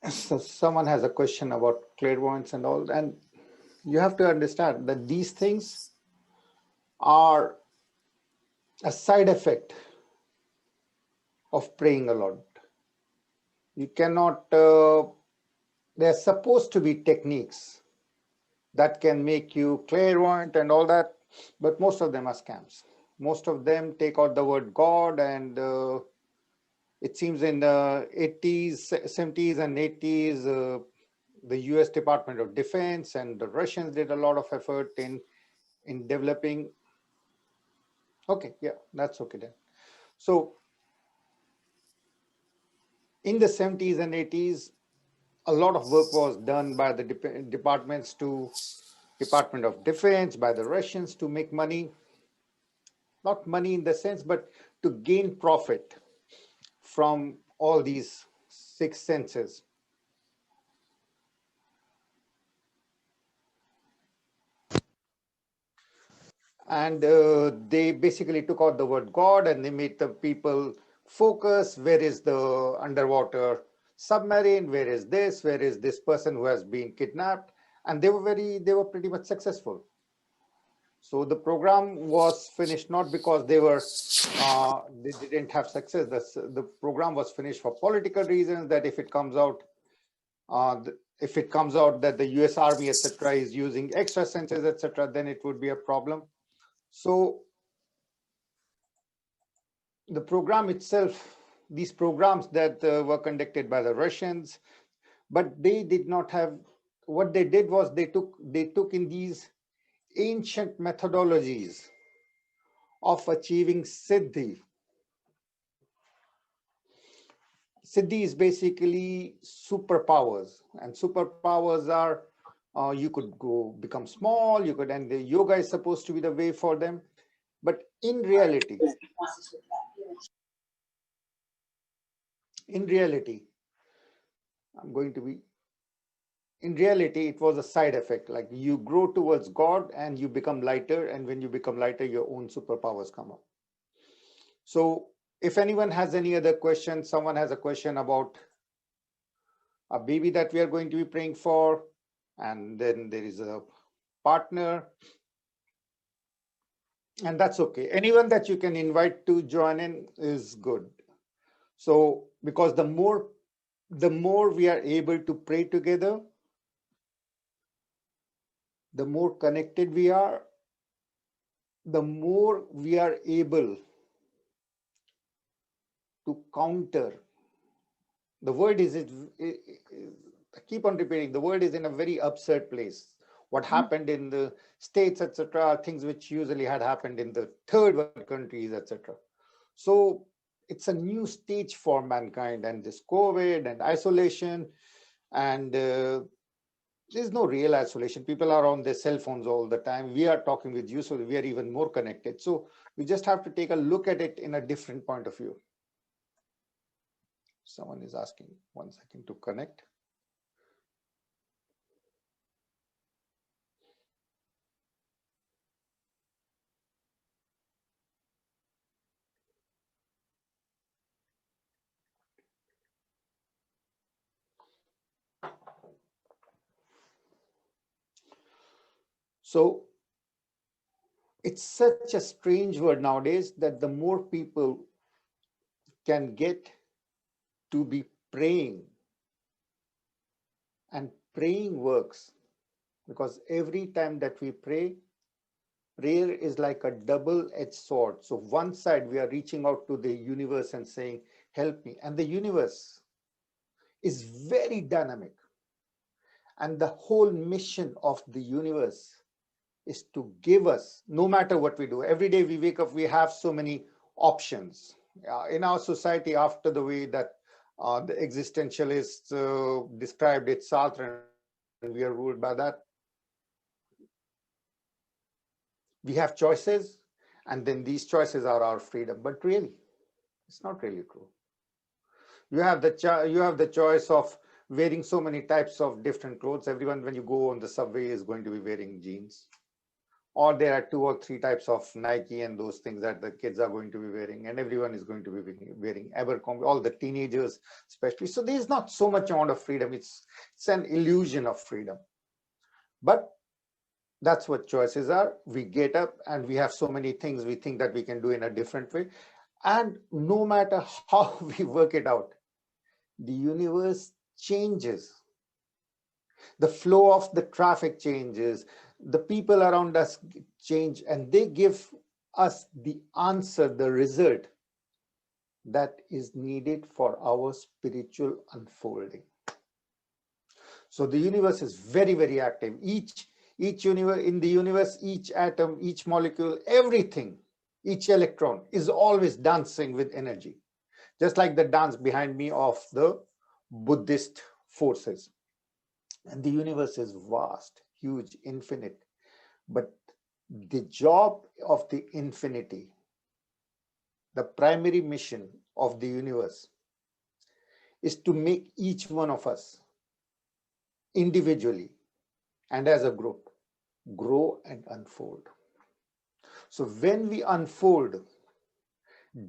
So someone has a question about clairvoyance and all, and you have to understand that these things are a side effect of praying a lot. You cannot, they're supposed to be techniques that can make you clairvoyant and all that, but most of them are scams. Most of them take out the word God, and it seems in the 80s, 70s, and 80s, the US Department of Defense and the Russians did a lot of effort in developing. Okay, yeah, that's okay then. So in the 70s and 80s, a lot of work was done by the departments to Department of Defense, by the Russians to make money, not money in the sense, but to gain profit from all these six senses. And they basically took out the word God and they made the people focus. Where is the underwater submarine? Where is this? Where is this person who has been kidnapped? And they were pretty much successful. So the program was finished not because they didn't have success. The program was finished for political reasons, that if it comes out that the US Army, etc., is using extra senses, etc., then it would be a problem. So the program itself, these programs that were conducted by the Russians, but they did not have, what they did was they took in these ancient methodologies of achieving siddhi. Siddhi is basically superpowers, and superpowers are you could go become small, you could, and the yoga is supposed to be the way for them. But in reality, I'm going to be, in reality, it was a side effect. Like you grow towards God and you become lighter, and when you become lighter, your own superpowers come up. So if anyone has any other question, someone has a question about a baby that we are going to be praying for, and then there is a partner, and that's okay. Anyone that you can invite to join in is good. So because the more we are able to pray together, the more connected we are, the more we are able to counter. The world is, I keep on repeating, the world is in a very absurd place. What happened in the States, etc., are things which usually had happened in the third world countries, etc. So it's a new stage for mankind, and this COVID and isolation, and there's no real isolation. People are on their cell phones all the time. We are talking with you, so we are even more connected. So we just have to take a look at it in a different point of view. Someone is asking, 1 second to connect. So it's such a strange word nowadays that the more people can get to be praying, and praying works, because every time that we pray, prayer is like a double-edged sword. So one side we are reaching out to the universe and saying, help me. And the universe is very dynamic. And the whole mission of the universe is to give us, no matter what we do, every day we wake up, we have so many options. In our society, after the way that the existentialists described it, Sartre, and we are ruled by that, we have choices, and then these choices are our freedom. But really, it's not really true. You have the choice of wearing so many types of different clothes. Everyone, when you go on the subway, is going to be wearing jeans. or there are 2 or 3 types of Nike and those things that the kids are going to be wearing, and everyone is going to be wearing Abercrombie, all the teenagers especially. So there's not so much amount of freedom. It's an illusion of freedom. But that's what choices are. We get up and we have so many things we think that we can do in a different way. And no matter how we work it out, the universe changes. The flow of the traffic changes, the people around us change, and they give us the answer, the result that is needed for our spiritual unfolding. So the universe is very, very active. Each universe, in the universe, each atom, each molecule, everything, each electron is always dancing with energy, just like the dance behind me of the Buddhist forces. And the universe is vast, huge, infinite. But the job of the infinity, the primary mission of the universe, is to make each one of us individually and as a group grow and unfold. So when we unfold,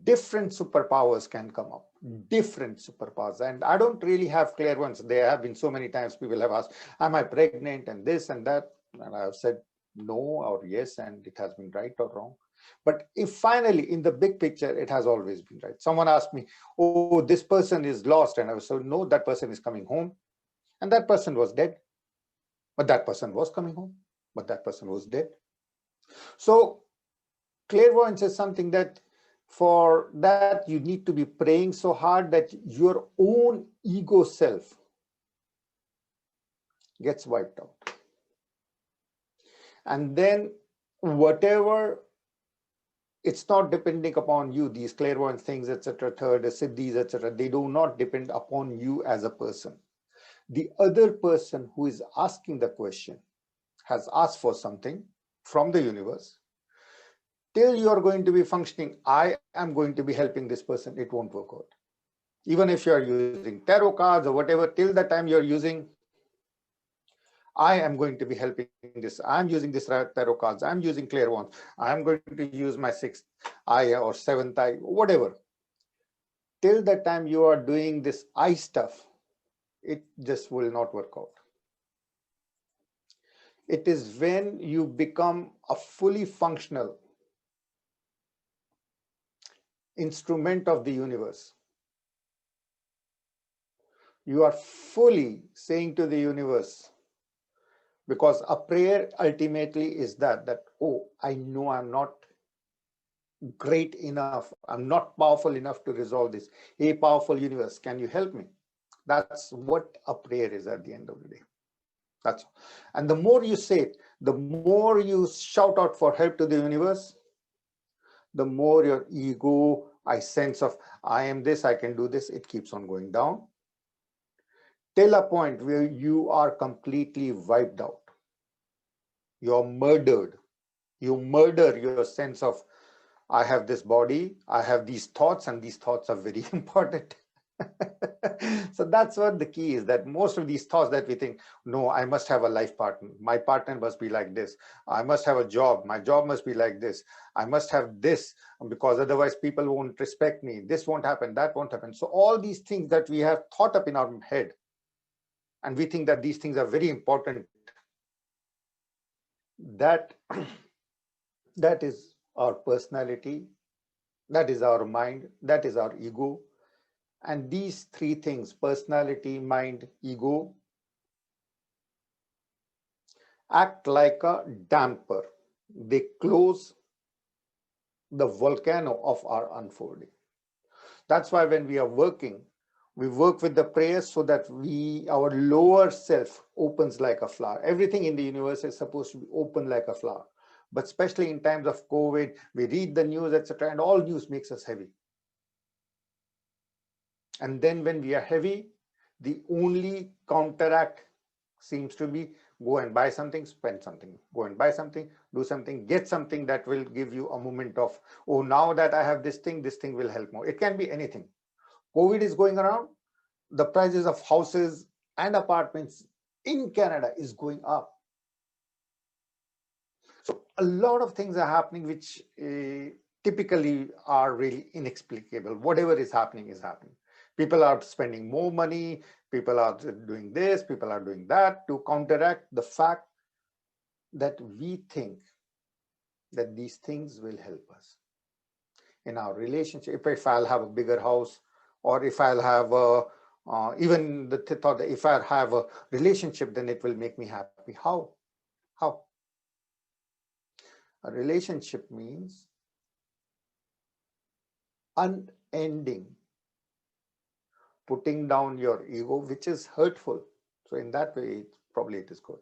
different superpowers can come up, different superpowers. And I don't really have clear ones. There have been so many times people have asked, am I pregnant and this and that? And I have said no or yes, and it has been right or wrong. But if finally in the big picture, it has always been right. Someone asked me, oh, this person is lost. And I was so, no, that person is coming home. And that person was dead. But that person was coming home. But that person was dead. So clairvoyance is something that for that you need to be praying so hard that your own ego self gets wiped out. And then whatever, it's not depending upon you, these clairvoyant things, etc., third, siddhis, etc., they do not depend upon you as a person. The other person who is asking the question has asked for something from the universe. Till you are going to be functioning, I am going to be helping this person, it won't work out. Even if you are using tarot cards or whatever, till the time you're using, I am going to be helping this. I'm using this tarot cards. I'm using clairvoyance. I'm going to use my 6th eye or 7th eye, whatever. Till the time you are doing this eye stuff, it just will not work out. It is when you become a fully functional instrument of the universe, you are fully saying to the universe, because a prayer ultimately is that, oh, I know I'm not great enough, I'm not powerful enough to resolve this. Hey, powerful universe, can you help me? That's what a prayer is at the end of the day. That's all. And the more you say it, the more you shout out for help to the universe, the more your ego, I sense of I am this, I can do this, it keeps on going down till a point where you are completely wiped out. You're murdered. You murder your sense of I have this body, I have these thoughts, and these thoughts are very important. So that's what the key is, that most of these thoughts that we think, no, I must have a life partner. My partner must be like this. I must have a job. My job must be like this. I must have this because otherwise people won't respect me. This won't happen. That won't happen. So all these things that we have thought up in our head, and we think that these things are very important, that that is our personality, that is our mind, that is our ego. And these 3 things, personality, mind, ego, act like a damper. They close the volcano of our unfolding. That's why when we are working, we work with the prayers so that our lower self opens like a flower. Everything in the universe is supposed to be open like a flower. But especially in times of COVID, we read the news, etc., and all news makes us heavy. And then when we are heavy, the only counteract seems to be go and buy something, spend something, go and buy something, do something, get something that will give you a moment of, oh, now that I have this thing will help more. It can be anything. COVID is going around, the prices of houses and apartments in Canada is going up. So a lot of things are happening which typically are really inexplicable. Whatever is happening is happening. People are spending more money, people are doing this, people are doing that to counteract the fact that we think that these things will help us in our relationship. If I'll have a bigger house, or if I'll have even the thought that if I have a relationship, then it will make me happy. How? A relationship means unending putting down your ego, which is hurtful. So in that way, probably it is good.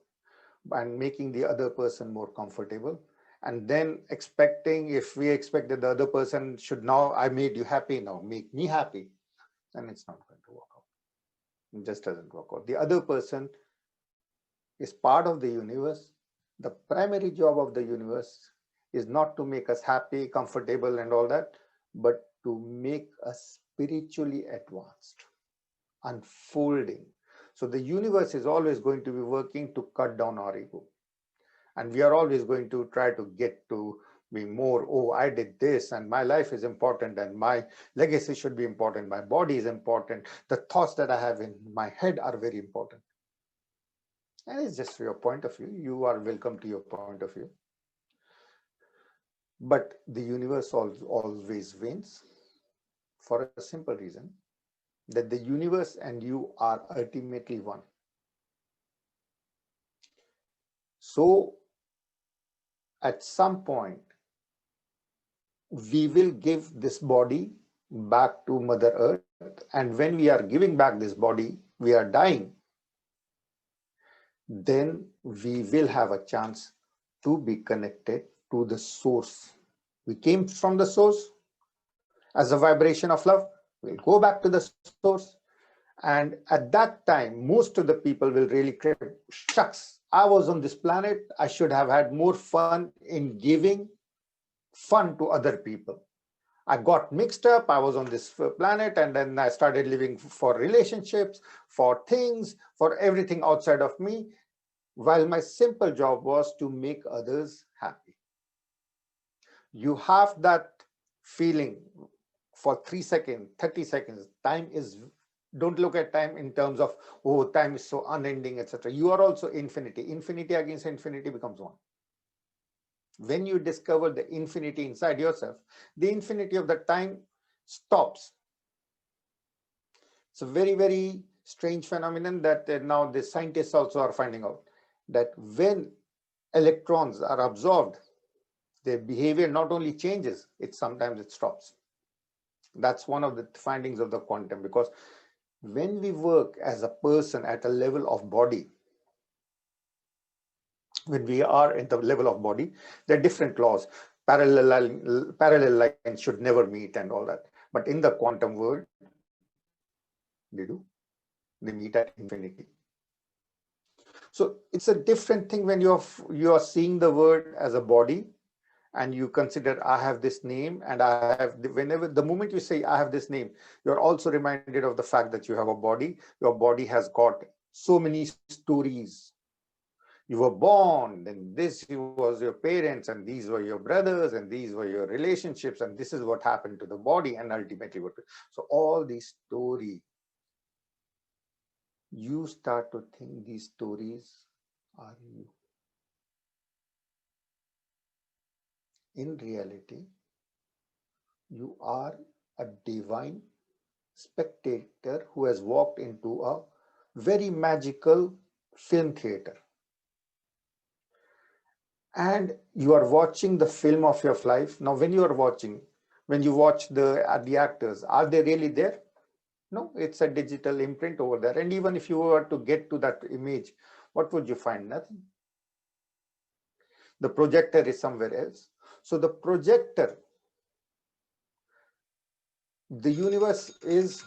And making the other person more comfortable. And then expecting, if we expect that the other person should, now I made you happy, now make me happy, then it's not going to work out. It just doesn't work out. The other person is part of the universe. The primary job of the universe is not to make us happy, comfortable, and all that, but to make us spiritually advanced, unfolding. So the universe is always going to be working to cut down our ego. And we are always going to try to get to be more, oh, I did this, and my life is important, and my legacy should be important, my body is important, the thoughts that I have in my head are very important. And it's just your point of view. You are welcome to your point of view. But the universe always wins for a simple reason, that the universe and you are ultimately one. So at some point, we will give this body back to Mother Earth. And when we are giving back this body, we are dying. Then we will have a chance to be connected to the source. We came from the source as a vibration of love. We'll go back to the source. And at that time, most of the people will really crave, shucks, I was on this planet. I should have had more fun in giving fun to other people. I got mixed up. I was on this planet, and then I started living for relationships, for things, for everything outside of me, while my simple job was to make others happy. You have that feeling for 3 seconds, 30 seconds. Time is, don't look at time in terms of, oh, time is so unending, etc. You are also infinity. Infinity against infinity becomes one. When you discover the infinity inside yourself, the infinity of the time stops. It's a very, very strange phenomenon that now the scientists also are finding out, that when electrons are absorbed, their behavior not only changes, sometimes it stops. That's one of the findings of the quantum, because when we work as a person at a level of body, when we are at the level of body, there are different laws. Parallel lines should never meet and all that. But in the quantum world, they do. They meet at infinity. So it's a different thing when you are seeing the world as a body, and you consider, I have this name, and I have, whenever, the moment you say, I have this name, you're also reminded of the fact that you have a body. Your body has got so many stories. You were born, then this was your parents, and these were your brothers, and these were your relationships, and this is what happened to the body, and ultimately what. So all these stories, you start to think these stories are you. In reality, you are a divine spectator who has walked into a very magical film theater. And you are watching the film of your life. Now, when you are watching, when you watch the actors, are they really there? No, it's a digital imprint over there. And even if you were to get to that image, what would you find? Nothing. The projector is somewhere else. So the projector, the universe is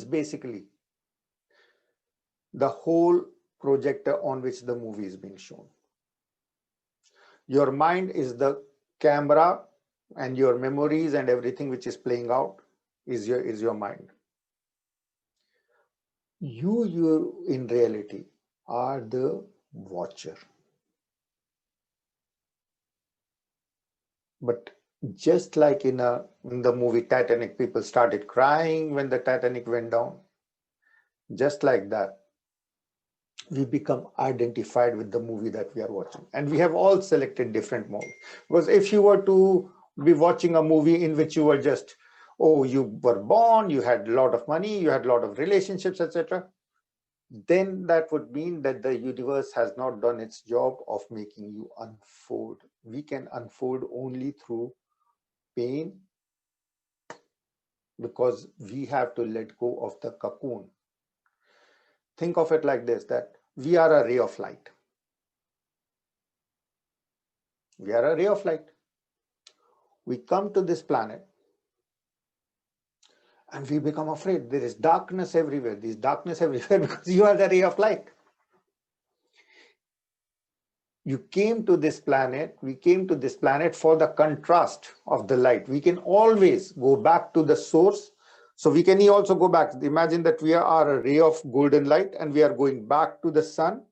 basically the whole projector on which the movie is being shown. Your mind is the camera, and your memories and everything which is playing out is your mind. You in reality are the watcher. But just like in the movie Titanic, people started crying when the Titanic went down. Just like that, we become identified with the movie that we are watching. And we have all selected different modes. Because if you were to be watching a movie in which you were just, oh, you were born, you had a lot of money, you had a lot of relationships, etc., then that would mean that the universe has not done its job of making you unfold. We can unfold only through pain, because we have to let go of the cocoon. Think of it like this, that we are a ray of light. We are a ray of light. We come to this planet and we become afraid. There is darkness everywhere. There's darkness everywhere because you are the ray of light. You came to this planet, we came to this planet for the contrast of the light. We can always go back to the source. So we can also go back. Imagine that we are a ray of golden light and we are going back to the sun,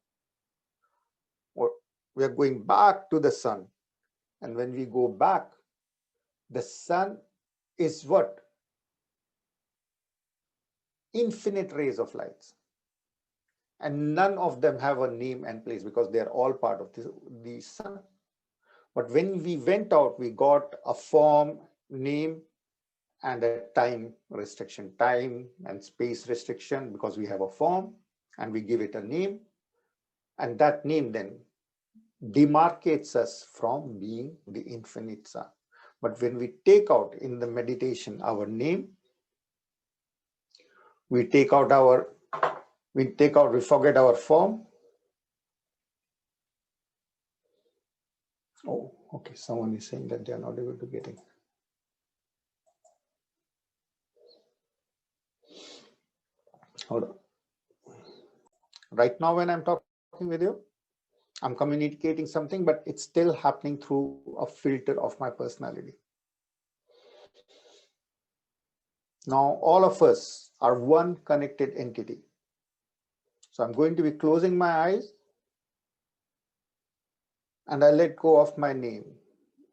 or we are going back to the sun. And when we go back, the sun is what? Infinite rays of lights. And none of them have a name and place because they are all part of the sun. But when we went out, we got a form, name, and a time restriction, time and space restriction, because we have a form and we give it a name. And that name then demarcates us from being the infinite sun. But when we take out in the meditation our name, we forget our form. Oh, okay, someone is saying that they are not able to get in. Hold on. Right now when I'm talking with you, I'm communicating something, but it's still happening through a filter of my personality. Now, all of us are one connected entity. So I'm going to be closing my eyes and I let go of my name.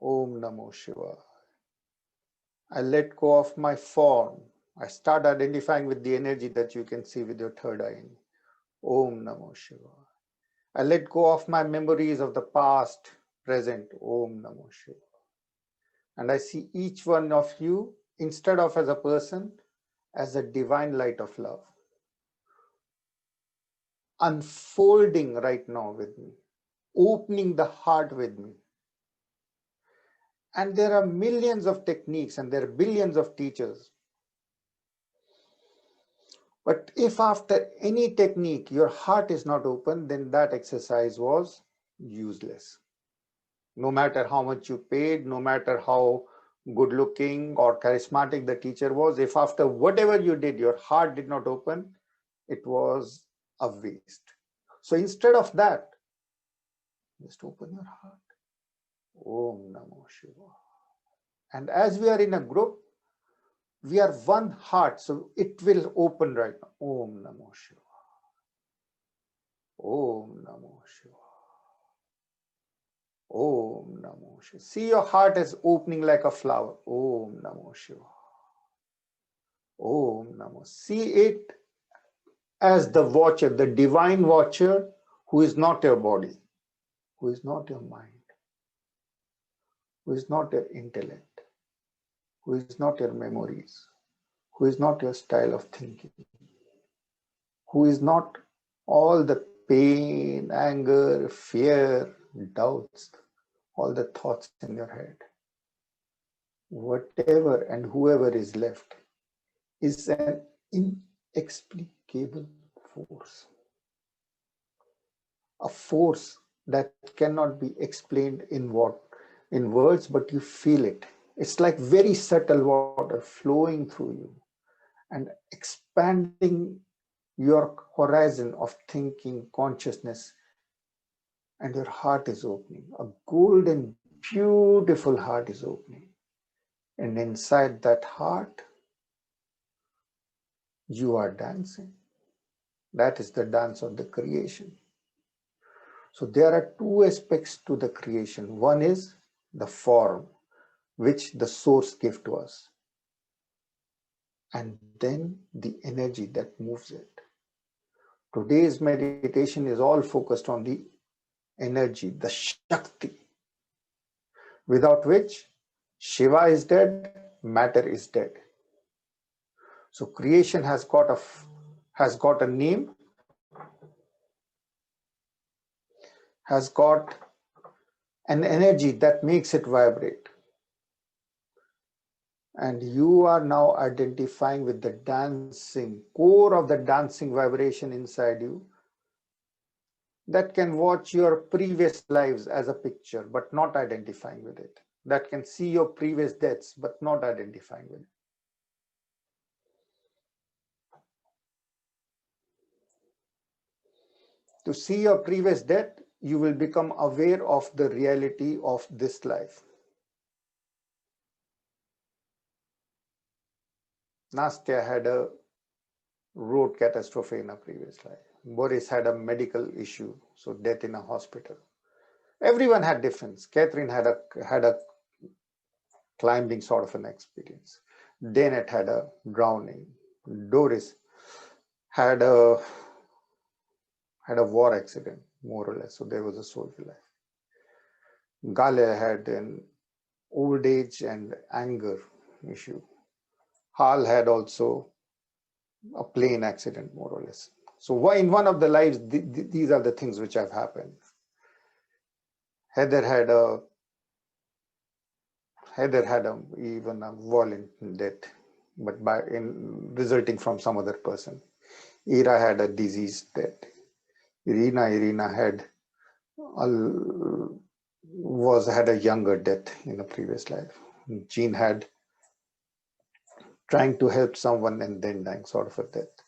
Om Namo Shiva. I let go of my form. I start identifying with the energy that you can see with your third eye. Om Namo Shiva. I let go of my memories of the past, present. Om Namo Shiva. And I see each one of you, instead of as a person, as a divine light of love, unfolding right now with me, opening the heart with me. And there are millions of techniques and there are billions of teachers. But if after any technique your heart is not open, then that exercise was useless. No matter how much you paid, no matter how good looking or charismatic the teacher was, if after whatever you did, your heart did not open, it was a waste. So instead of that, just open your heart. Om Namo Shiva. And as we are in a group, we are one heart, so it will open right now. Om Namo Shiva. Om Namo Shiva. Om Namo Shiva. See your heart as opening like a flower. Om Namo Shiva. Om Namo. See it as the watcher, the divine watcher, who is not your body, who is not your mind, who is not your intellect, who is not your memories, who is not your style of thinking, who is not all the pain, anger, fear, doubts, all the thoughts in your head. Whatever and whoever is left is an inexplicable force. A force that cannot be explained in words, but you feel it. It's like very subtle water flowing through you and expanding your horizon of thinking, consciousness, and your heart is opening. A golden, beautiful heart is opening. And inside that heart, you are dancing. That is the dance of the creation. So there are two aspects to the creation. One is the form, which the source gives to us, and then the energy that moves it. Today's meditation is all focused on the energy, the Shakti, without which Shiva is dead, matter is dead. So creation has got a name, has got an energy that makes it vibrate. And you are now identifying with the dancing, core of the dancing vibration inside you that can watch your previous lives as a picture, but not identifying with it. That can see your previous deaths, but not identifying with it. To see your previous death, you will become aware of the reality of this life. Nastya had a road catastrophe in a previous life. Boris had a medical issue, so death in a hospital. Everyone had difference. Catherine had a climbing sort of an experience. Dennett had a drowning. Doris had a war accident, more or less. So there was a soldier life. Gale had an old age and anger issue. Hall had also a plane accident, more or less. So in one of the lives, these are the things which have happened. Heather had even a violent death, but resulting from some other person. Ira had a disease death. Irina had a younger death in a previous life. Jean had trying to help someone and then dying, sort of a death,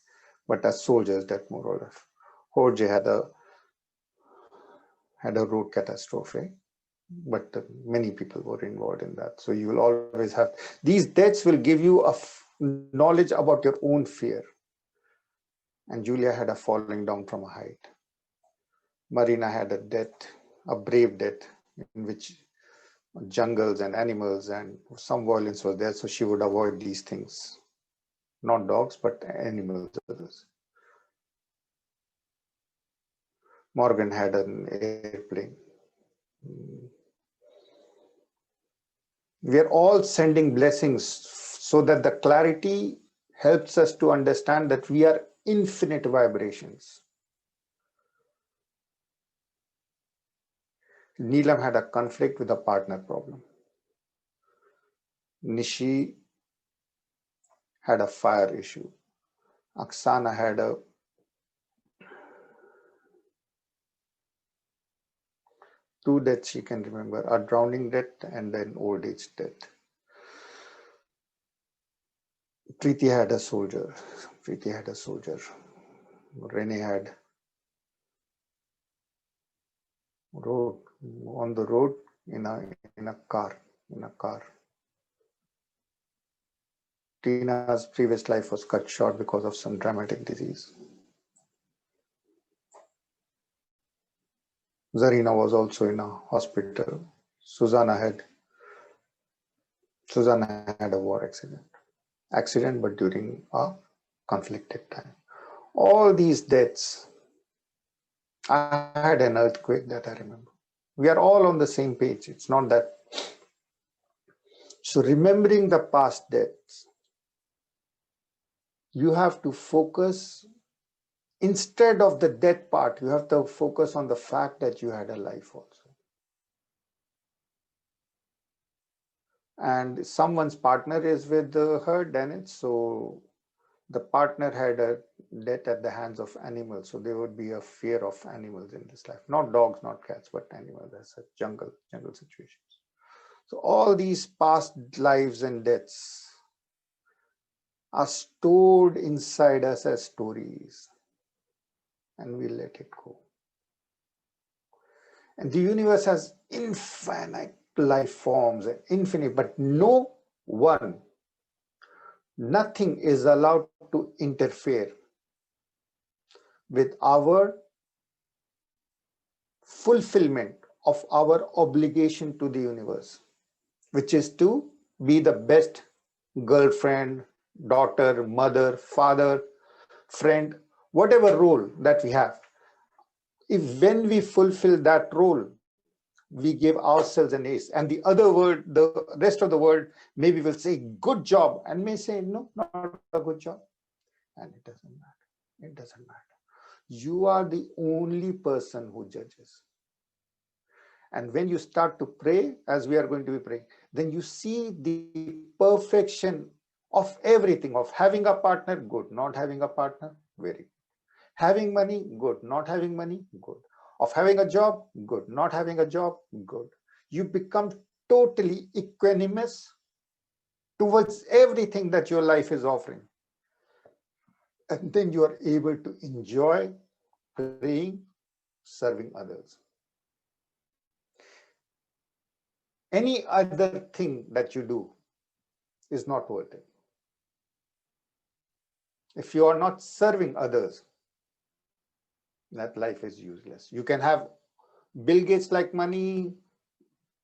but as soldiers death, more or less. Jorge had a road catastrophe, but many people were involved in that. So you will always have these deaths will give you a knowledge about your own fear. And Julia had a falling down from a height. Marina had a brave death, in which jungles and animals and some violence was there, so she would avoid these things. Not dogs, but animals, others. Morgan had an airplane. We are all sending blessings so that the clarity helps us to understand that we are infinite vibrations. Neelam had a conflict with a partner problem. Nishi had a fire issue. Oksana had two deaths she can remember, a drowning death and an old age death. Preeti had a soldier. Renee had on the road in a car. Tina's previous life was cut short because of some dramatic disease. Zarina was also in a hospital. Susanna had a war accident, but during a conflicted time. All these deaths, I had an earthquake that I remember. We are all on the same page. It's not that. So remembering the past deaths, you have to focus, instead of the death part, you have to focus on the fact that you had a life also. And someone's partner is with her, Dennett, so the partner had a death at the hands of animals, so there would be a fear of animals in this life. Not dogs, not cats, but animals as a jungle situations. So all these past lives and deaths are stored inside us as stories, and we let it go. And the universe has infinite life forms and infinite, but nothing is allowed to interfere with our fulfillment of our obligation to the universe, which is to be the best girlfriend, daughter, mother, father, friend, whatever role that we have. If when we fulfill that role, we give ourselves an ace, and the other world, the rest of the world, maybe will say good job, and may say no, not a good job, and it doesn't matter. It doesn't matter. You are the only person who judges. And when you start to pray, as we are going to be praying, then you see the perfection of everything, of having a partner, good, not having a partner, very good. Having money, good, not having money, good. Of having a job, good, not having a job, good. You become totally equanimous towards everything that your life is offering. And then you are able to enjoy praying, serving others. Any other thing that you do is not worth it. If you are not serving others, that life is useless. You can have Bill Gates like money,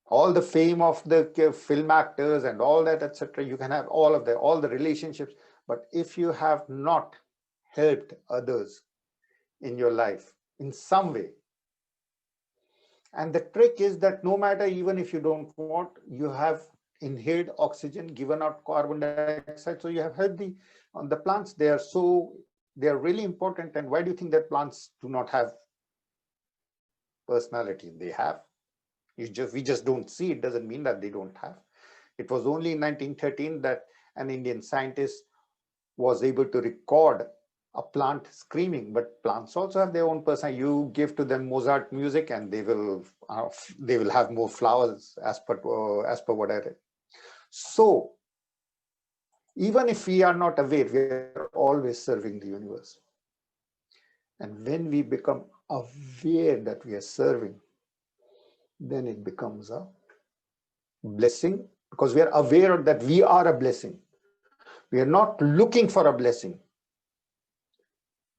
all the fame of the film actors and all that, etc. You can have all of that, all the relationships. But if you have not helped others in your life in some way, and the trick is that no matter, even if you don't want, you have inhaled oxygen, given out carbon dioxide, so you have helped the plants. They are really important. And why do you think that plants do not have personality? They have. We just don't see. It doesn't mean that they don't have. It was only in 1913 that an Indian scientist was able to record a plant screaming. But plants also have their own personality. You give to them Mozart music, and they will have more flowers as per what I read. So even if we are not aware, we are always serving the universe. And when we become aware that we are serving, then it becomes a blessing, because we are aware that we are a blessing. We are not looking for a blessing.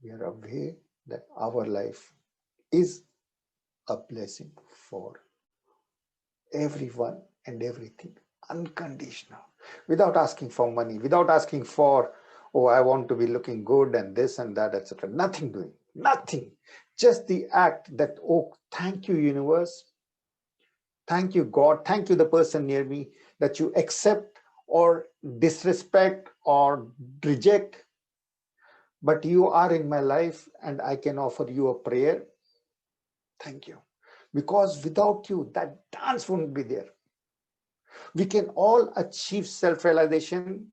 We are aware that our life is a blessing for everyone and everything, unconditional, without asking for money, without asking for, oh, I want to be looking good and this and that, etc. Nothing doing, nothing. Just the act that, oh, thank you, universe. Thank you, God. Thank you, the person near me, that you accept or disrespect or reject, but you are in my life and I can offer you a prayer. Thank you. Because without you, that dance wouldn't be there. We can all achieve self-realization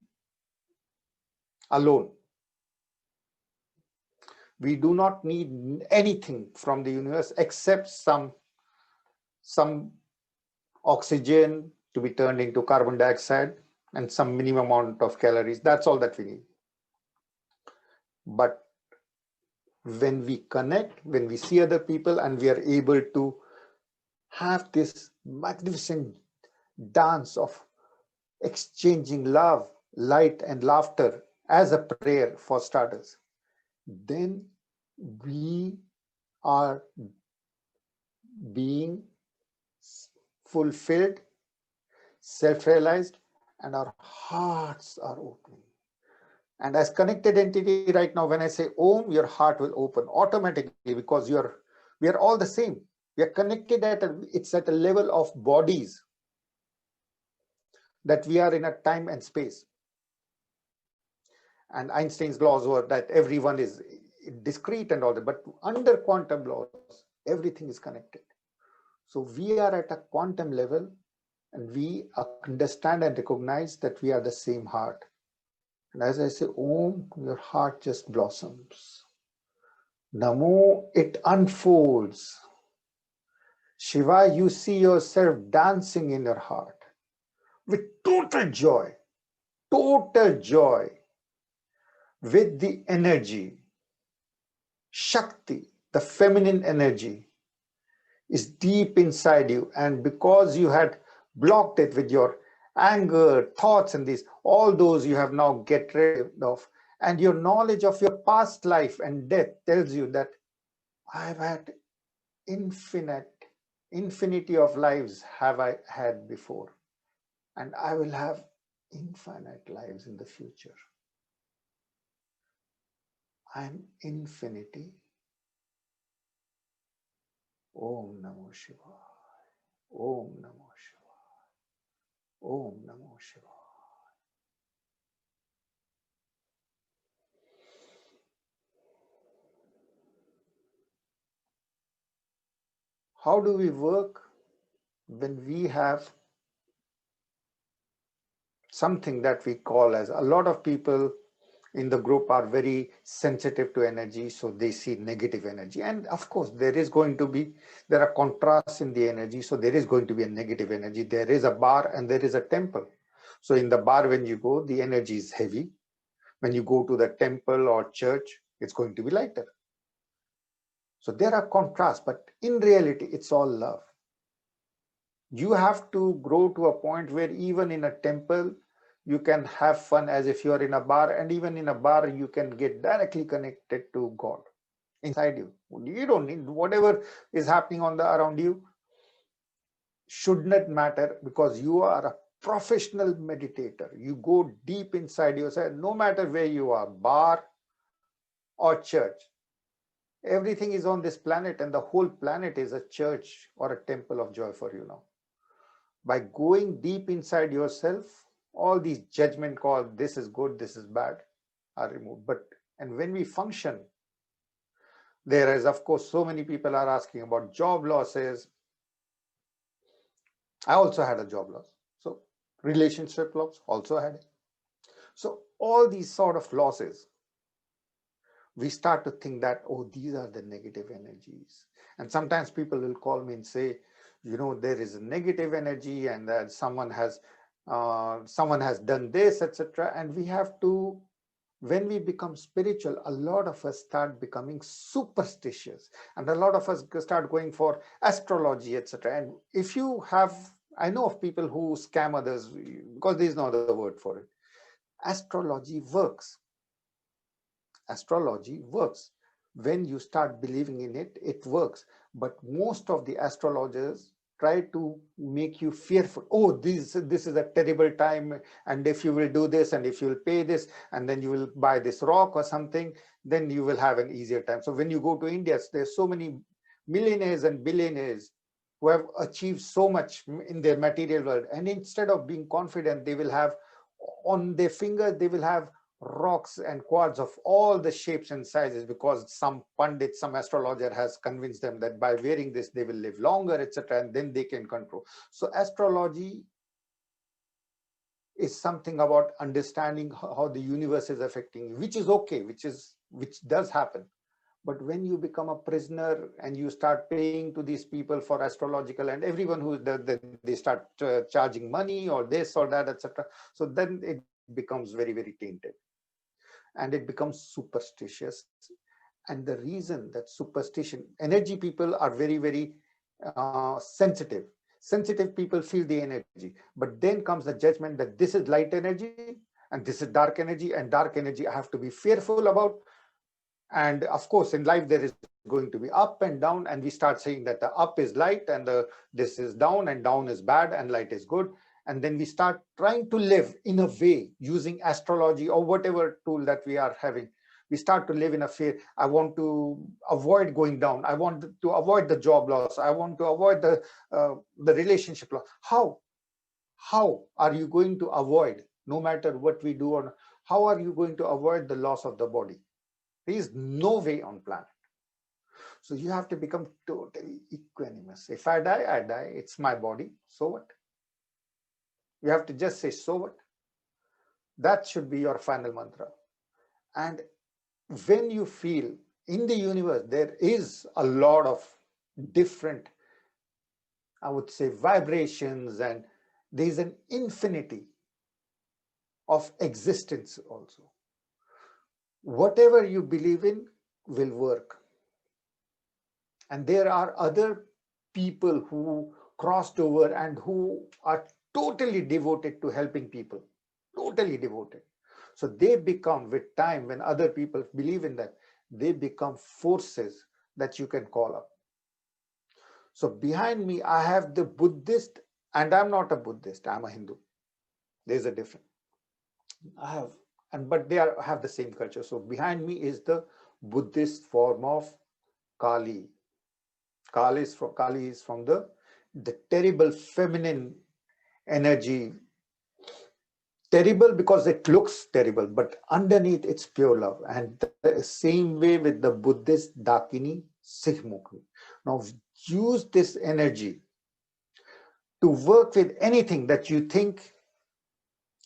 alone. We do not need anything from the universe except some oxygen to be turned into carbon dioxide and some minimum amount of calories. That's all that we need. But when we connect, when we see other people, and we are able to have this magnificent dance of exchanging love, light, and laughter as a prayer for starters, then we are being fulfilled, self-realized, and our hearts are opening. And as connected entity right now, when I say Om, your heart will open automatically, because we are all the same. We are connected it's at a level of bodies, that we are in a time and space. And Einstein's laws were that everyone is discrete and all that, but under quantum laws, everything is connected. So we are at a quantum level, and we understand and recognize that we are the same heart. And as I say Om, your heart just blossoms. Namo, it unfolds. Shiva, you see yourself dancing in your heart with total joy, with the energy. Shakti, the feminine energy, is deep inside you. And because you had blocked it with your anger, thoughts, and all those you have now get rid of. And your knowledge of your past life and death tells you that I've had infinity of lives have I had before, and I will have infinite lives in the future. I'm infinity. Om Namo Shivaya. Om Namo Shivaya. Om Namo Shivaya. How do we work when we have something that we call as, a lot of people in the group are very sensitive to energy, so they see negative energy. And of course, there are contrasts in the energy, so there is going to be a negative energy. There is a bar and there is a temple. So in the bar, when you go, the energy is heavy. When you go to the temple or church, it's going to be lighter. So there are contrasts, but in reality, it's all love. You have to grow to a point where even in a temple, you can have fun as if you are in a bar, and even in a bar, you can get directly connected to God inside you. You don't need whatever is happening around you should not matter, because you are a professional meditator. You go deep inside yourself, no matter where you are, bar or church. Everything is on this planet, and the whole planet is a church or a temple of joy for you now. By going deep inside yourself, all these judgment calls, this is good, this is bad, are removed. And when we function, there is, of course, so many people are asking about job losses. I also had a job loss. So relationship loss, also had it. So all these sort of losses, we start to think that, oh, these are the negative energies. And sometimes people will call me and say, there is a negative energy, and that someone has done this, etc. And we have to, when we become spiritual, a lot of us start becoming superstitious, and a lot of us start going for astrology, etc. And if you have, I know of people who scam others, because there is no other word for it. Astrology works. Astrology works. When you start believing in it, it works. But most of the astrologers try to make you fearful. Oh, this is a terrible time, and if you will do this, and if you will pay this, and then you will buy this rock or something, then you will have an easier time. So when you go to India, there's so many millionaires and billionaires who have achieved so much in their material world, and instead of being confident, they will have on their fingers, they will have rocks and quartz of all the shapes and sizes, because some pundit, some astrologer has convinced them that by wearing this they will live longer, etc., and then they can control. So astrology is something about understanding how the universe is affecting you, which is okay, which does happen. But when you become a prisoner and you start paying to these people for astrological, and everyone who does, they start charging money or this or that, etc., so then it becomes very, very tainted, and it becomes superstitious. And the reason that superstition, energy people are very, very sensitive people feel the energy, but then comes the judgment that this is light energy and this is dark energy, and dark energy I have to be fearful about. And of course, in life there is going to be up and down, and we start saying that the up is light and this is down, and down is bad and light is good. And then we start trying to live in a way using astrology or whatever tool that we are having. We start to live in a fear. I want to avoid going down. I want to avoid the job loss. I want to avoid the relationship loss. How are you going to avoid, no matter what we do, or how are you going to avoid the loss of the body? There is no way on planet. So you have to become totally equanimous. If I die, I die. It's my body. So what? You have to just say, so what? That should be your final mantra. And when you feel in the universe, there is a lot of different, I would say, vibrations, and there is an infinity of existence also. Whatever you believe in will work. And there are other people who crossed over and who are totally devoted to helping people, totally devoted. So they become, with time, when other people believe in that, they become forces that you can call up. So behind me, I have the Buddhist, and I'm not a Buddhist, I'm a Hindu. There's a difference. I have, and but they are have the same culture. So behind me is the Buddhist form of Kali. Kali is from the terrible feminine energy. Terrible because it looks terrible, but underneath it's pure love. And the same way with the Buddhist Dakini Sikhmukhi. Now use this energy to work with anything that you think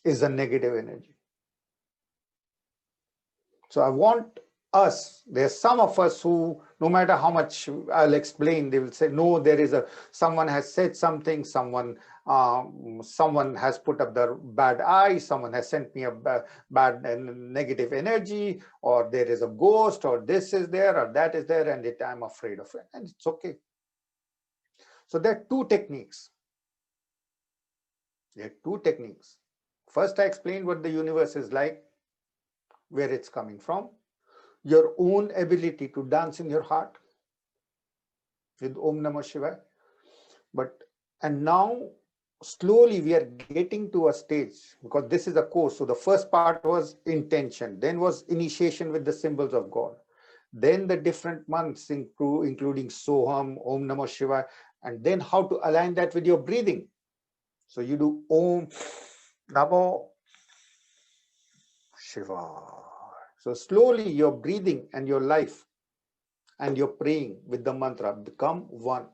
is a negative energy. So I want us, there's some of us who, no matter how much I'll explain, they will say, no, there is someone has said something, someone has put up the bad eye, someone has sent me a bad and negative energy, or there is a ghost, or this is there, or that is there, and I'm afraid of it. And it's okay. So there are two techniques. First, I explained what the universe is like, where it's coming from, your own ability to dance in your heart with Om Namah Shivaya. And now slowly we are getting to a stage, because this is a course. So the first part was intention, then was initiation with the symbols of God, then the different months including Soham, Om Namah Shivaya, and then how to align that with your breathing. So you do Om Namo Shivaya. So slowly your breathing and your life and your praying with the mantra become one.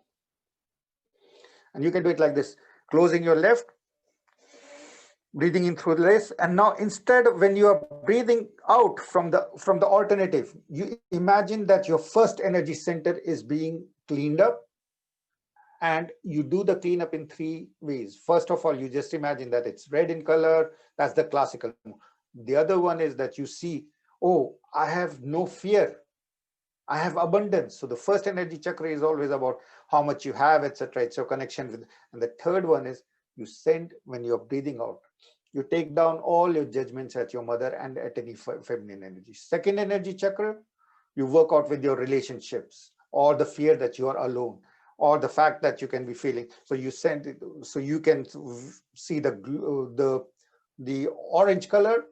And you can do it like this, closing your left, breathing in through the left. And now instead of when you are breathing out from the alternative, you imagine that your first energy center is being cleaned up. And you do the cleanup in three ways. First of all, you just imagine that it's red in color. That's the classical. The other one is that you see, oh, I have no fear, I have abundance. So the first energy chakra is always about how much you have, etc. It's your connection with. And the third one is you send, when you're breathing out, you take down all your judgments at your mother and at any feminine energy. Second energy chakra, you work out with your relationships, or the fear that you are alone, or the fact that you can be feeling. So you send it, so you can see the orange color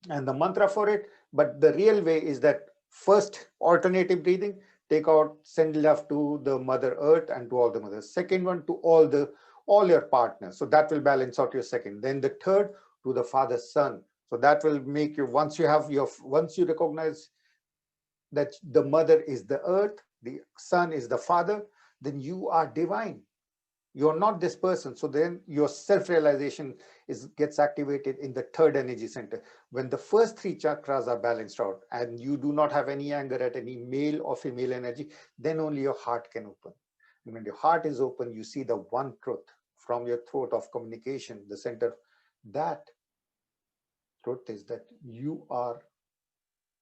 and the mantra for it. But the real way is that first alternative breathing, take out, send love to the Mother Earth and to all the mothers. Second one, to all your partners. So that will balance out your second. Then the third, to the Father Son. So that will make you, once you recognize that the mother is the earth, the son is the father, then you are divine. You're not this person. So then your self-realization gets activated in the third energy center. When the first three chakras are balanced out and you do not have any anger at any male or female energy, then only your heart can open. And when your heart is open, you see the one truth from your throat of communication, the center. That truth is that you are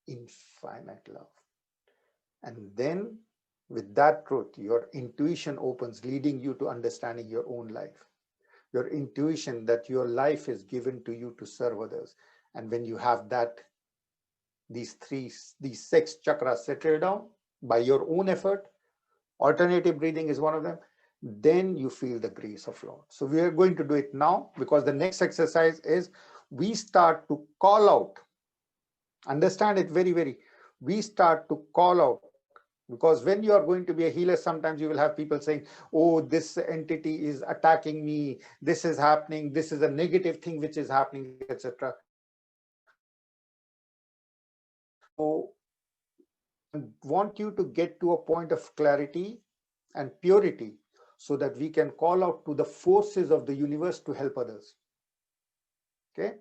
infinite love. And then with that truth, your intuition opens, leading you to understanding your own life. Your intuition that your life is given to you to serve others. And when you have that, these six chakras settled down by your own effort, alternative breathing is one of them, then you feel the grace of Lord. So we are going to do it now, because the next exercise is we start to call out. Understand it very. We start to call out. Because when you are going to be a healer, sometimes you will have people saying, oh, this entity is attacking me, this is happening, this is a negative thing which is happening, etc. So I want you to get to a point of clarity and purity so that we can call out to the forces of the universe to help others. Okay?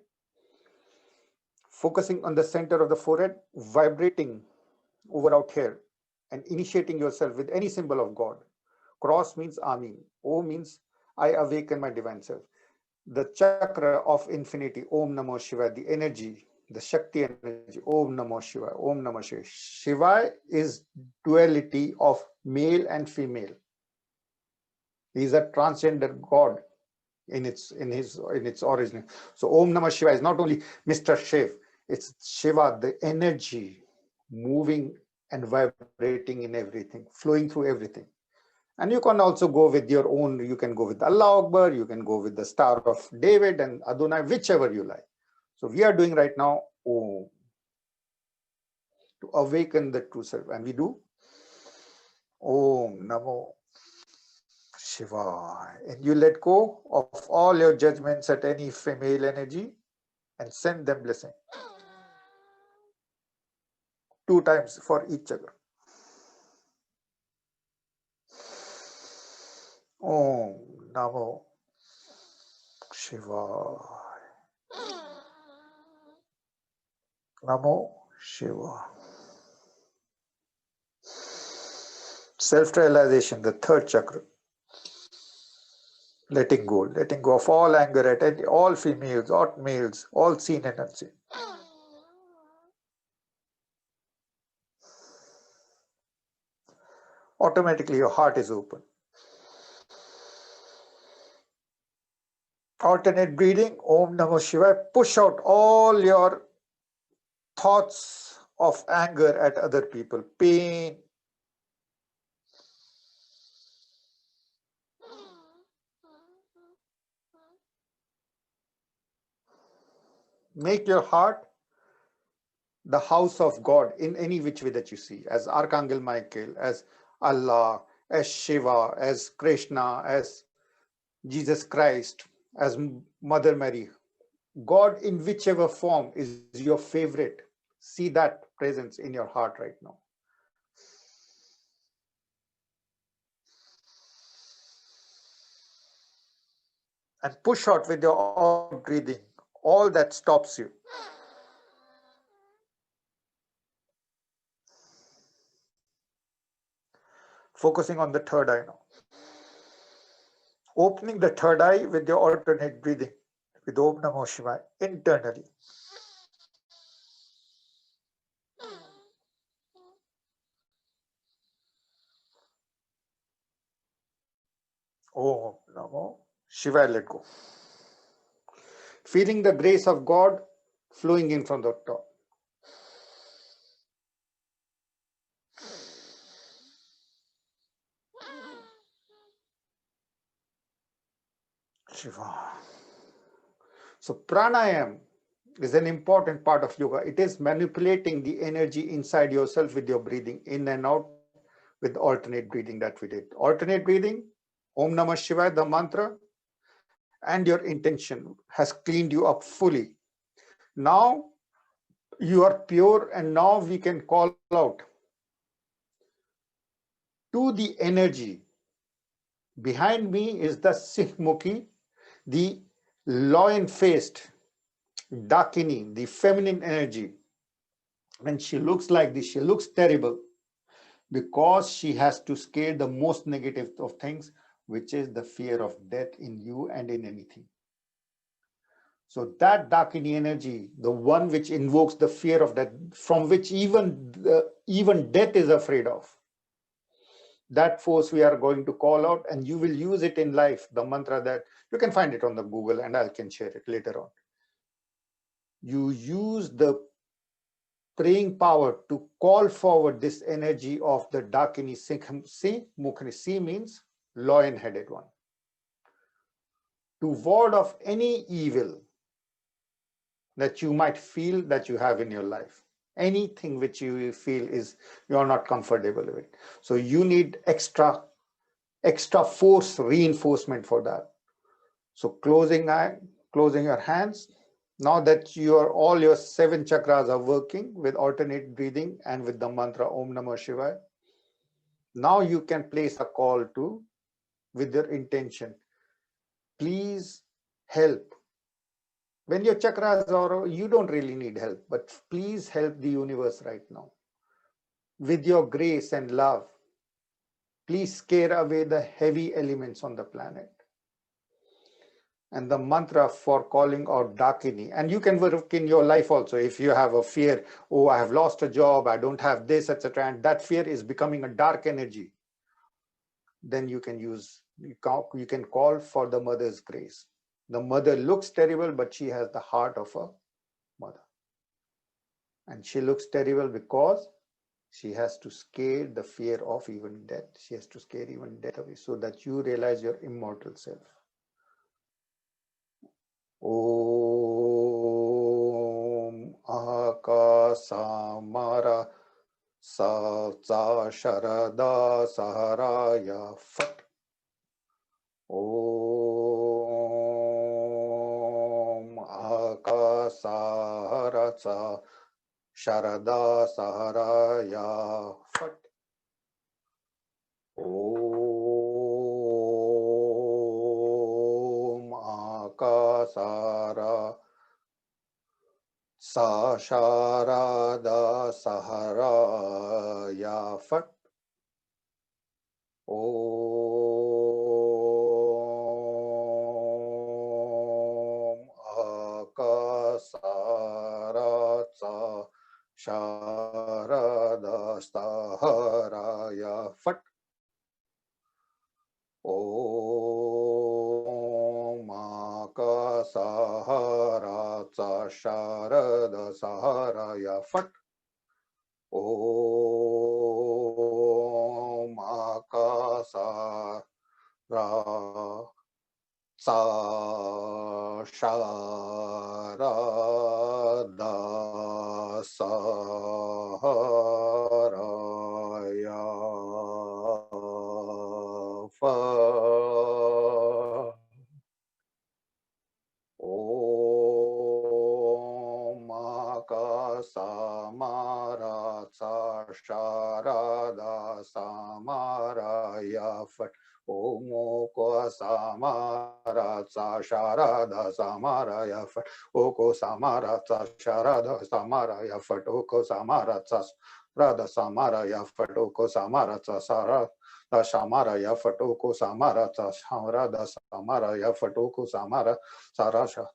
Focusing on the center of the forehead, vibrating over out here, and initiating yourself with any symbol of God. Cross means Ami. O means I awaken my divine self. The chakra of infinity, Om Namo Shivaya, the energy, the Shakti energy, Om Namo Shivaya, Om Namo Shivaya. Shiva is duality of male and female. He is a transgender God in its origin. So Om Namah Shiva is not only Mr. Shiv, it's Shiva, the energy moving and vibrating in everything, flowing through everything. And you can also go with your own, you can go with Allah Akbar, you can go with the Star of David and Adonai, whichever you like. So we are doing right now Om to awaken the true self. And we do Om Namo Shiva. And you let go of all your judgments at any female energy and send them blessing. 2 times for each chakra. Om Namo Shiva. Namo Shiva. Self-realization, the 3rd chakra. Letting go of all anger at all females, all males, all seen and unseen. Automatically your heart is open. Alternate breathing, Om Namo Shivaya. Push out all your thoughts of anger at other people, pain. Make your heart the house of God in any which way that you see, as Archangel Michael, as Allah, as Shiva, as Krishna, as Jesus Christ, as Mother Mary. God in whichever form is your favorite. See that presence in your heart right now. And push out with your out breathing all that stops you. Focusing on the 3rd eye now. Opening the 3rd eye with your alternate breathing with Om Namo Shivaya internally. Om Namo Shivaya, let go. Feeling the grace of God flowing in from the top. Shiva. So pranayam is an important part of yoga. It is manipulating the energy inside yourself with your breathing in and out with alternate breathing that we did. Alternate breathing, Om Namah Shivaya, the mantra, and your intention has cleaned you up fully. Now you are pure, and now we can call out to the energy. Behind me is the Sinmukhi, the lion-faced Dakini, the feminine energy. When she looks like this, she looks terrible because she has to scare the most negative of things, which is the fear of death in you and in anything. So that Dakini energy, the one which invokes the fear of death, from which even death is afraid of, that force we are going to call out, and you will use it in life. The mantra that you can find it on the Google, and I can share it later on. You use the praying power to call forward this energy of the Dakini Mukhani. Si means lion-headed one. To ward off any evil that you might feel that you have in your life. Anything which you feel is you're not comfortable with. So you need extra force reinforcement for that. So closing your hands. Now that all your 7 chakras are working with alternate breathing and with the mantra Om Namah Shivaya, now you can place a call to, with your intention, please help. When your chakras are, you don't really need help, but please help the universe right now. With your grace and love, please scare away the heavy elements on the planet. And the mantra for calling out Dakini. And you can work in your life also. If you have a fear, oh, I have lost a job, I don't have this, etc., and that fear is becoming a dark energy, then you can call for the mother's grace. The mother looks terrible, but she has the heart of a mother. And she looks terrible because She has to scare the fear of even death. She has to scare even death away so that you realize your immortal self. Om Akasamara Sa Sharada Saharaya Fat. Om Akasahara Sa Sharada Saharaya Fat. Om Akasara Sa Sharada Saharaya Fat. Om Akasara Sa Sharada Saharaya Fat. Om Akasahara Sa Sharada Saharaya Fat. Om Akasara Sa Sharada Saharaya Fat. Om Akasamara Sa Sharada Samaraya Fat. Om Oko Samara Sa Sharada Samaraya Fat. Oko Samara Sa Sharada Samaraya Fat. Oko Samara Sa Rada Samaraya Fat. Oko Samara Sa Sara Da Samaraya Fat. Oko Samara Sa Sharada Samaraya Fat. Oko Samara Sarasha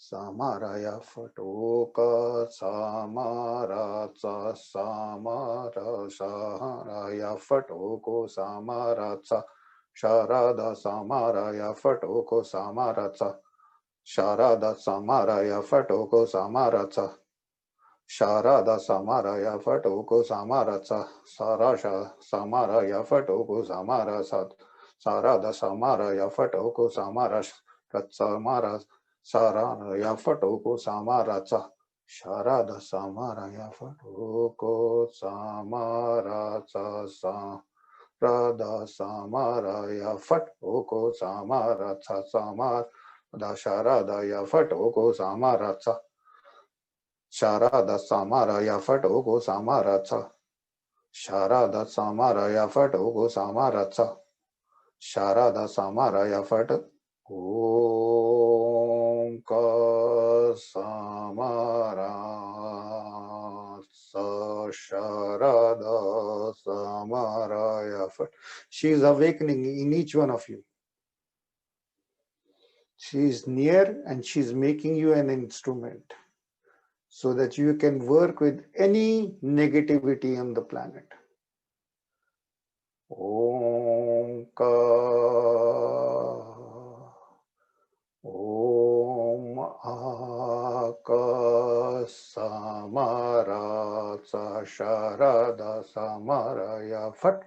Samaraya Fatoka Samaratsa Samara Saharaya Fatoko Samaratsa Sharada Samaraya Fatoko Samaratsa Sharada Samaraya Fatoko Samaratsa Sharada Samaraya Fatoko Samaratsa Sarasha Samaraya Fatoko Samarasat Sarada Samaraya Fatoko Samaras Katsamara Saraya Fatoko Samaratsa Sharada Samaraya Fatoko Samaratsa Sarada Samaraya Fatoko Samaratsa Samar Sharada Fatoko Samaratsa Sharada Samaraya Fatoko Samaratsa Sharada Samaraya Fatoko Samaratsa Sharada Samaraya Fat Om Ka Samaratsa Sharada Samaraya Fat. She is awakening in each one of you. She is near and she is making you an instrument, so that you can work with any negativity on the planet. Om Ka Om Akasamara Sharada Samaraya Fat.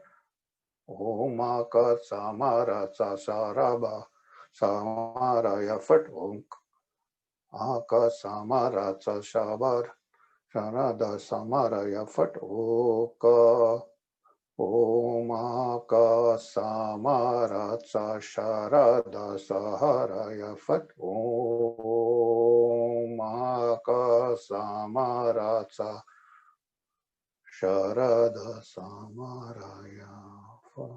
Om Akasamara Saraba Samaraya Fat. Om Akasamara Shabar Sharada Samaraya Fat. Oka Om Akasamara Sharada Saharaya Fat. Om Akasamara Sharada Samaraya Fat.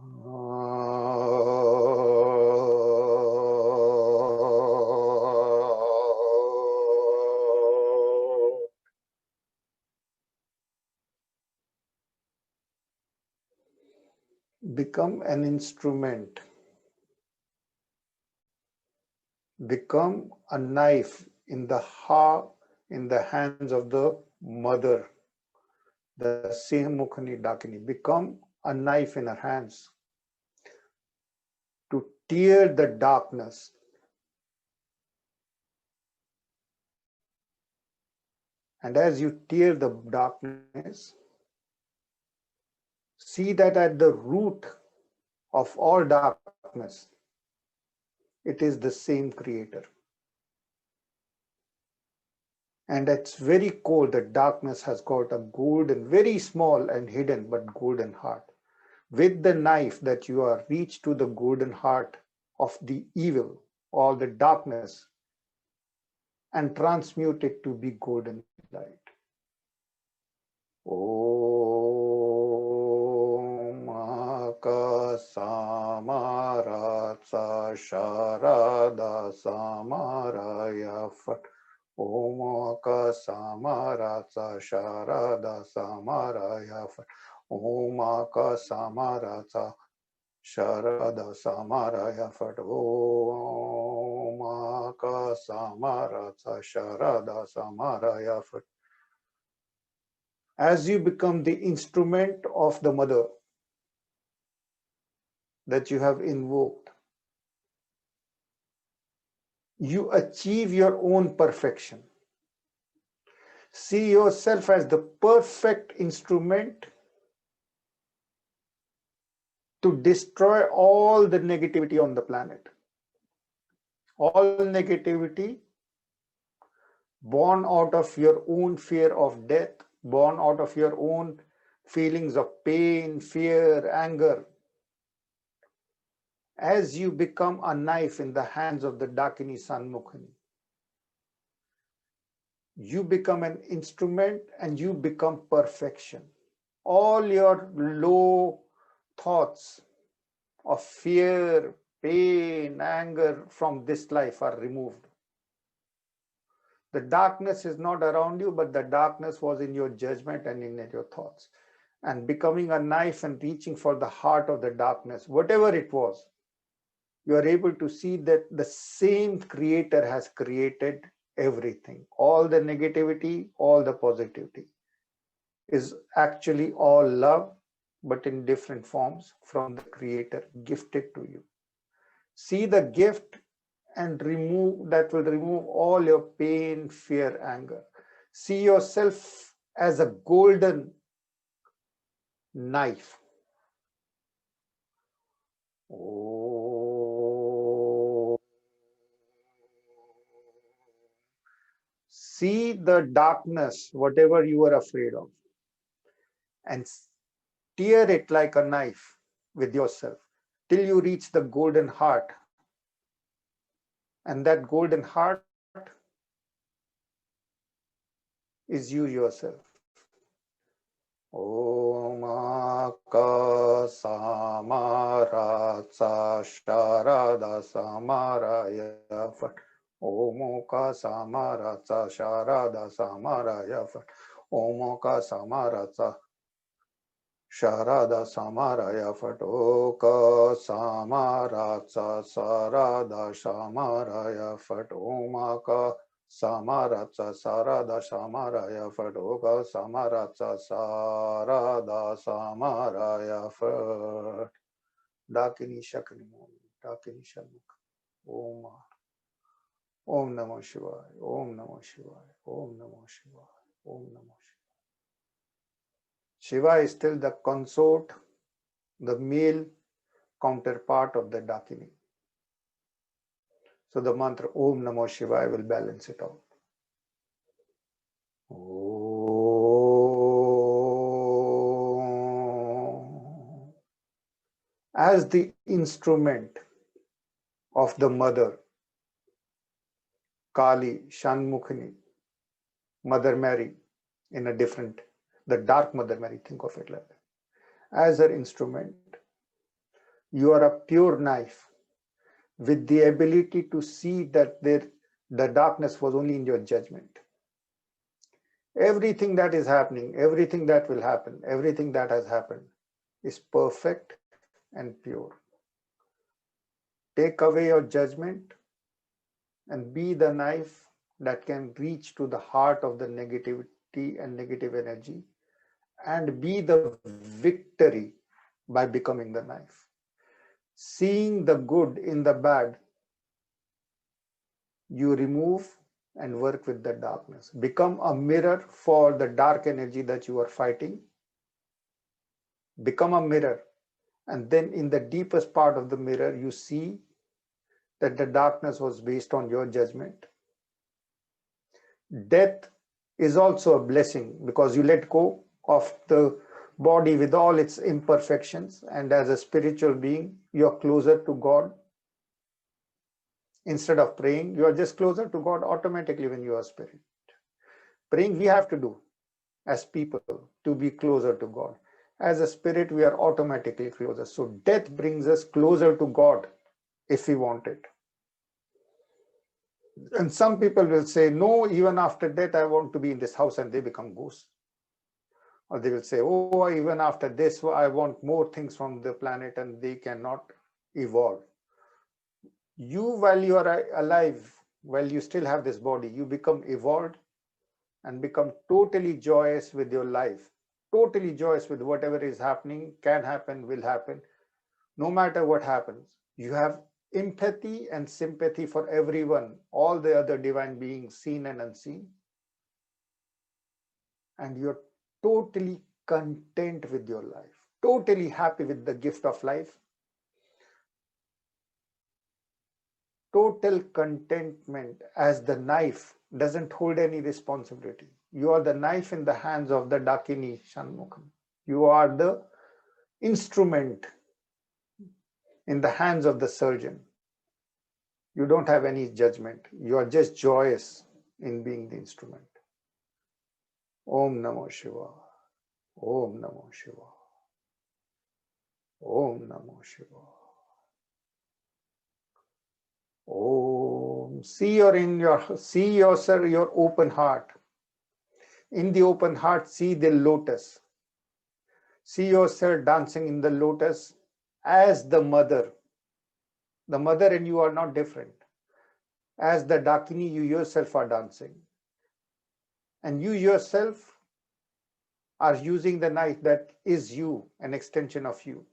Become an instrument. Become a knife in the hands of the mother, the same Mukhani Dakini. Become a knife in her hands to tear the darkness. And as you tear the darkness, See that at the root of all darkness, it is the same creator. And at its very core, the darkness has got a golden, very small and hidden, but golden heart. With the knife that you are reached to the golden heart of the evil, all the darkness, and transmute it to be golden light. Om Akasamaratsa Sharada Samaraya Fat. Om Akasamaratsa Sharada Samaraya Fat. Om Akasamaratsa Sharada Samaraya Fat. Om Akasamaratsa Sharada Samaraya Fat. As you become the instrument of the mother that you have invoked, you achieve your own perfection. See yourself as the perfect instrument to destroy all the negativity on the planet. All negativity born out of your own fear of death, born out of your own feelings of pain, fear, anger. As you become a knife in the hands of the Dakini Sanmukhini, you become an instrument and you become perfection. All your low thoughts of fear, pain, anger from this life are removed. The darkness is not around you, but the darkness was in your judgment and in your thoughts. And becoming a knife and reaching for the heart of the darkness, whatever it was, you are able to see that the same creator has created everything. All the negativity, all the positivity is actually all love, but in different forms from the creator gifted to you. See the gift and that will remove all your pain, fear, anger. See yourself as a golden knife. Oh. See the darkness, whatever you are afraid of, and tear it like a knife with yourself till you reach the golden heart. And that golden heart is you yourself. Om Akasamaratsa Sharada Samaraya Fat. Om Akasamaratsa Sharada Samaraya Fat. Om Akasamaratsa Sharada Samaraya Fat. Oka Samaratsa Sarada Samaraya Fat. Om Akasamaratsa Samaratsa Sarada Samaraya Fat. Oka Samaratsa Sarada Samaraya Fat. Dakini Shakni Dakini Shanmukh. Om Om Namah Shivaya. Om Namah Shivaya. Om Namah Shivaya. Om Namah Shivaya. Shiva is still the consort, the male counterpart of the Dakini. So the mantra Om Namah Shivaya will balance it out. Om. As the instrument of the mother, Kali, Shanmukhini, Mother Mary, in a different, the dark Mother Mary, think of it like that. As her instrument, you are a pure knife with the ability to see that the darkness was only in your judgment. Everything that is happening, everything that will happen, everything that has happened is perfect and pure. Take away your judgment and be the knife that can reach to the heart of the negativity and negative energy and be the victory by becoming the knife. Seeing the good in the bad, you remove and work with the darkness. Become a mirror for the dark energy that you are fighting become a mirror. And then in the deepest part of the mirror, you see that the darkness was based on your judgment. Death is also a blessing because you let go of the body with all its imperfections, and as a spiritual being, you're closer to God. Instead of praying, you are just closer to God automatically when you are spirit. Praying we have to do as people to be closer to God. As a spirit, we are automatically closer. So death brings us closer to God if we want it. And some people will say, no, even after death, I want to be in this house, and they become ghosts. Or they will say, oh, even after this, I want more things from the planet, and they cannot evolve. You, while you are alive, while you still have this body, you become evolved and become totally joyous with your life, totally joyous with whatever is happening, can happen, will happen, no matter what happens. You have empathy and sympathy for everyone, all the other divine beings, seen and unseen. And you're totally content with your life, totally happy with the gift of life. Total contentment, as the knife doesn't hold any responsibility. You are the knife in the hands of the Dakini Shanmukham. You are the instrument in the hands of the surgeon. You don't have any judgment. You are just joyous in being the instrument. Om Namo Shiva. Om Namo Shiva. Om Namo Shiva. Om. See yourself, your open heart. In the open heart, see the lotus. See yourself dancing in the lotus as the mother. The mother and you are not different. As the Dakini, you yourself are dancing. And you yourself are using the knife that is you, an extension of you,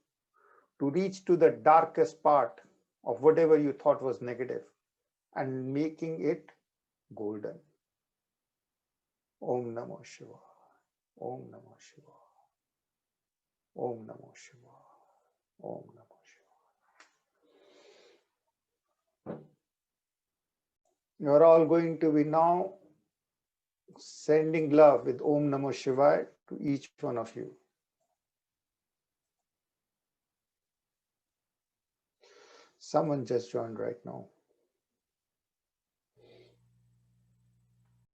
to reach to the darkest part of whatever you thought was negative and making it golden. Om Namo Shiva. Om Namo Shiva. Om Namo Shiva. Om Namo Shiva. You're all going to be now sending love with Om Namo Shivaya to each one of you. Someone just joined right now.